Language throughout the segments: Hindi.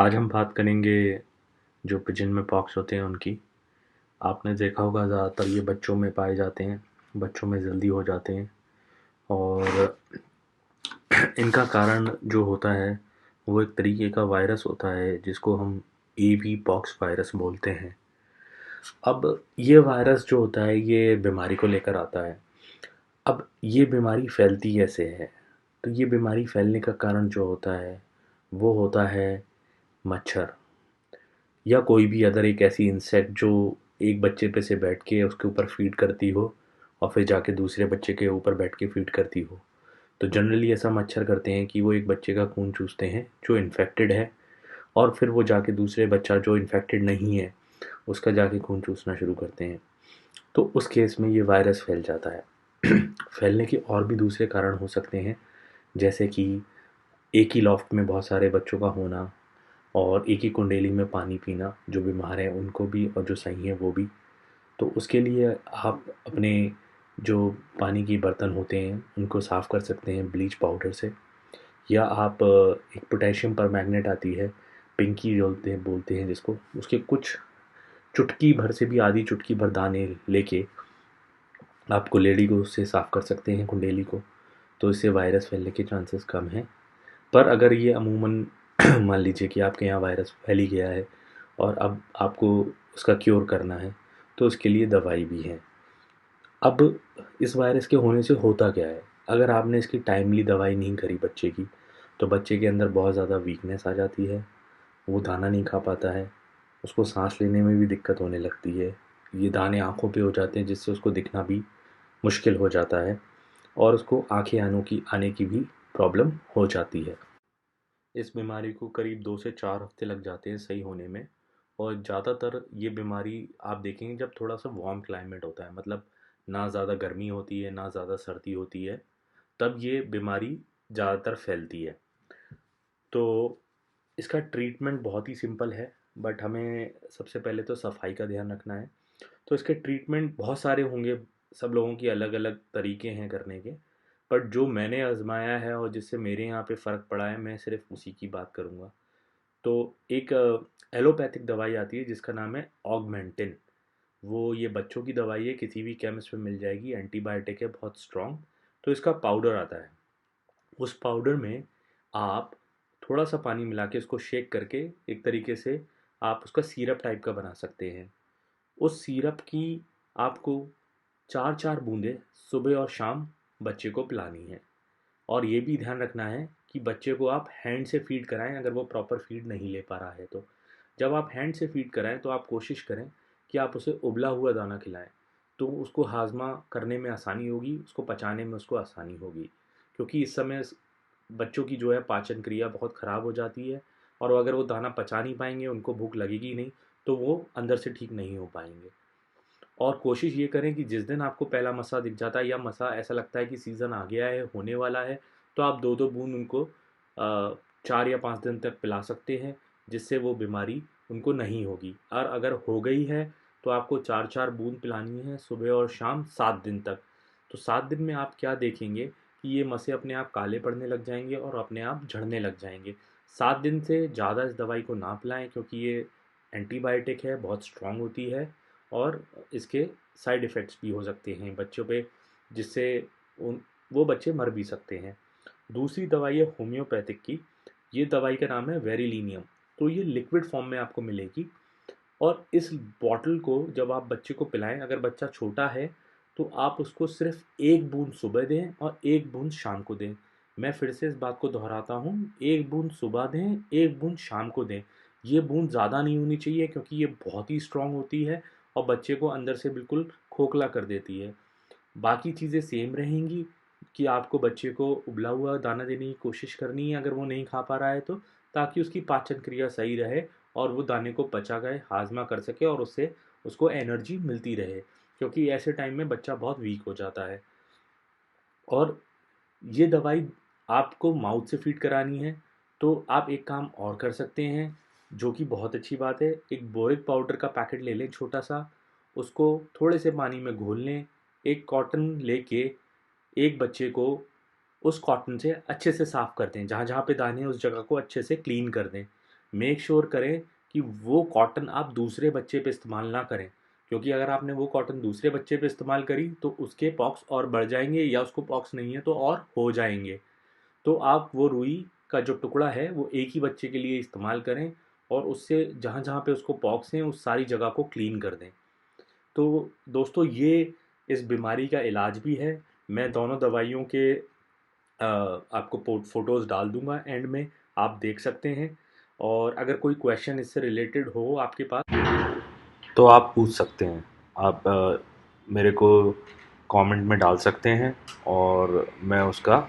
आज हम बात करेंगे जो पिजन में पॉक्स होते हैं उनकी। आपने देखा होगा ज़्यादातर ये बच्चों में पाए जाते हैं, बच्चों में जल्दी हो जाते हैं। और इनका कारण जो होता है वो एक तरीके का वायरस होता है जिसको हम एवी पॉक्स वायरस बोलते हैं। अब ये वायरस जो होता है ये बीमारी को लेकर आता है। अब ये बीमारी फैलती कैसे है? तो ये बीमारी फैलने का कारण जो होता है वो होता है मच्छर या कोई भी अदर एक ऐसी इंसेक्ट जो एक बच्चे पे से बैठ के उसके ऊपर फीड करती हो और फिर जाके दूसरे बच्चे के ऊपर बैठ के फीड करती हो। तो जनरली ऐसा मच्छर करते हैं कि वो एक बच्चे का खून चूसते हैं जो इन्फेक्टेड है, और फिर वो जाके दूसरे बच्चा जो इन्फेक्टेड नहीं है उसका जाके खून चूसना शुरू करते हैं। तो उस केस में ये वायरस फैल जाता है। फैलने के और भी दूसरे कारण हो सकते हैं, जैसे कि एक ही लॉफ्ट में बहुत सारे बच्चों का होना और एक ही कुंडेली में पानी पीना, जो बीमार हैं उनको भी और जो सही हैं वो भी। तो उसके लिए आप अपने जो पानी की बर्तन होते हैं उनको साफ़ कर सकते हैं ब्लीच पाउडर से, या आप एक पोटेशियम परमैंगनेट आती है, पिंकी बोलते हैं जिसको, उसके कुछ चुटकी भर से भी आधी चुटकी भर दाने लेके आप कुल्हेड़ी को उससे साफ़ कर सकते हैं कुंडेली को। तो इससे वायरस फैलने के चांसेस कम हैं। पर अगर ये अमूमन मान लीजिए कि आपके यहाँ वायरस फैल ही गया है और अब आपको उसका क्योर करना है, तो उसके लिए दवाई भी है। अब इस वायरस के होने से होता क्या है? अगर आपने इसकी टाइमली दवाई नहीं करी बच्चे की, तो बच्चे के अंदर बहुत ज़्यादा वीकनेस आ जाती है, वो दाना नहीं खा पाता है, उसको सांस लेने में भी दिक्कत होने लगती है। ये दाने आँखों पे हो जाते हैं जिससे उसको दिखना भी मुश्किल हो जाता है, और उसको आँखें आने की भी प्रॉब्लम हो जाती है। इस बीमारी को करीब 2 से 4 हफ्ते लग जाते हैं सही होने में। और ज़्यादातर ये बीमारी आप देखेंगे जब थोड़ा सा वार्म क्लाइमेट होता है, मतलब ना ज़्यादा गर्मी होती है ना ज़्यादा सर्दी होती है, तब ये बीमारी ज़्यादातर फैलती है। तो इसका ट्रीटमेंट बहुत ही सिंपल है, बट हमें सबसे पहले तो सफाई का ध्यान रखना है। तो इसके ट्रीटमेंट बहुत सारे होंगे, सब लोगों की अलग अलग तरीके हैं करने के, बट जो मैंने आजमाया है और जिससे मेरे यहाँ पे फ़र्क पड़ा है मैं सिर्फ उसी की बात करूँगा। तो एक एलोपैथिक दवाई आती है जिसका नाम है ऑगमेंटिन। वो ये बच्चों की दवाई है, किसी भी केमिस्ट में मिल जाएगी, एंटीबायोटिक है बहुत स्ट्रॉन्ग। तो इसका पाउडर आता है, उस पाउडर में आप थोड़ा सा पानी मिला के उसको शेक करके एक तरीके से आप उसका सिरप टाइप का बना सकते हैं। उस सिरप की आपको 4-4 बूंदें सुबह और शाम बच्चे को पिलानी है। और ये भी ध्यान रखना है कि बच्चे को आप हैंड से फीड कराएं अगर वो प्रॉपर फीड नहीं ले पा रहा है तो। जब आप हैंड से फीड कराएं तो आप कोशिश करें कि आप उसे उबला हुआ दाना खिलाएं, तो उसको हाजमा करने में आसानी होगी, उसको पचाने में उसको आसानी होगी। क्योंकि इस समय बच्चों की जो है पाचन क्रिया बहुत ख़राब हो जाती है, और अगर वो दाना पचा नहीं पाएंगे, उनको भूख लगेगी ही नहीं, तो वो अंदर से ठीक नहीं हो पाएंगे। और कोशिश ये करें कि जिस दिन आपको पहला मसा दिख जाता है या मसा ऐसा लगता है कि सीज़न आ गया है, होने वाला है, तो आप 2-2 बूंद उनको 4 या 5 दिन तक पिला सकते हैं, जिससे वो बीमारी उनको नहीं होगी। और अगर हो गई है तो आपको 4-4 बूंद पिलानी है सुबह और शाम 7 दिन तक। तो 7 दिन में आप क्या देखेंगे कि ये मसे अपने आप काले पड़ने लग जाएंगे और अपने आप झड़ने लग जाएंगे। 7 दिन से ज़्यादा इस दवाई को ना पिलाएं, क्योंकि ये एंटीबायोटिक है, बहुत स्ट्रांग होती है, और इसके साइड इफ़ेक्ट्स भी हो सकते हैं बच्चों पे, जिससे उन वो बच्चे मर भी सकते हैं। दूसरी दवाई है होम्योपैथिक की। ये दवाई का नाम है वेरिलीनियम। तो ये लिक्विड फॉर्म में आपको मिलेगी, और इस बॉटल को जब आप बच्चे को पिलाएं, अगर बच्चा छोटा है तो आप उसको सिर्फ 1 बूंद सुबह दें और 1 बूंद शाम को दें। मैं फिर से इस बात को दोहराता हूँ, 1 बूंद सुबह दें, 1 बूंद शाम को दें। ये बूंद ज़्यादा नहीं होनी चाहिए क्योंकि ये बहुत ही स्ट्रांग होती है और बच्चे को अंदर से बिल्कुल खोखला कर देती है। बाकी चीज़ें सेम रहेंगी कि आपको बच्चे को उबला हुआ दाना देने की कोशिश करनी है अगर वो नहीं खा पा रहा है तो, ताकि उसकी पाचन क्रिया सही रहे और वो दाने को पचा गए हाजमा कर सके और उससे उसको एनर्जी मिलती रहे, क्योंकि ऐसे टाइम में बच्चा बहुत वीक हो जाता है। और ये दवाई आपको माउथ से फीड करानी है, तो आप एक काम और कर सकते हैं, जो कि बहुत अच्छी बात है। एक बोरिक पाउडर का पैकेट ले लें छोटा सा, उसको थोड़े से पानी में घोल लें, एक कॉटन लेके एक बच्चे को उस कॉटन से अच्छे से साफ़ कर दें, जहाँ जहाँ पे दाने हैं उस जगह को अच्छे से क्लीन कर दें। मेक श्योर करें कि वो कॉटन आप दूसरे बच्चे पे इस्तेमाल ना करें, क्योंकि अगर आपने वो कॉटन दूसरे बच्चे पे इस्तेमाल करी तो उसके पॉक्स और बढ़ जाएंगे, या उसको पॉक्स नहीं है तो और हो जाएंगे। तो आप वो रुई का जो टुकड़ा है वो एक ही बच्चे के लिए इस्तेमाल करें, और उससे जहाँ जहाँ पे उसको पॉक्स हैं उस सारी जगह को क्लीन कर दें। तो दोस्तों, ये इस बीमारी का इलाज भी है। मैं दोनों दवाइयों के आपको फ़ोटोज़ डाल दूंगा एंड में, आप देख सकते हैं। और अगर कोई क्वेश्चन इससे रिलेटेड हो आपके पास तो आप पूछ सकते हैं। आप मेरे को कमेंट में डाल सकते हैं, और मैं उसका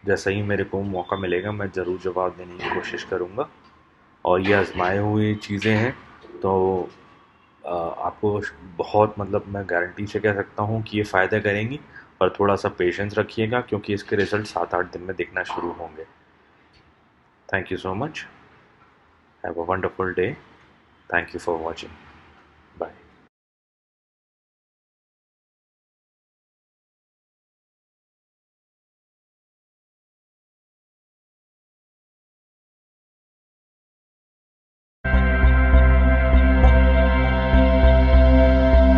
जैसा ही मेरे को मौका मिलेगा मैं ज़रूर जवाब देने की कोशिश करूँगा। और ये आजमाए हुई चीज़ें हैं, तो आपको बहुत, मतलब मैं गारंटी से कह सकता हूँ कि ये फ़ायदा करेंगी। पर थोड़ा सा पेशेंस रखिएगा, क्योंकि इसके रिज़ल्ट 7-8 दिन में दिखना शुरू होंगे। Thank you so much. Have a wonderful day. Thank you for watching.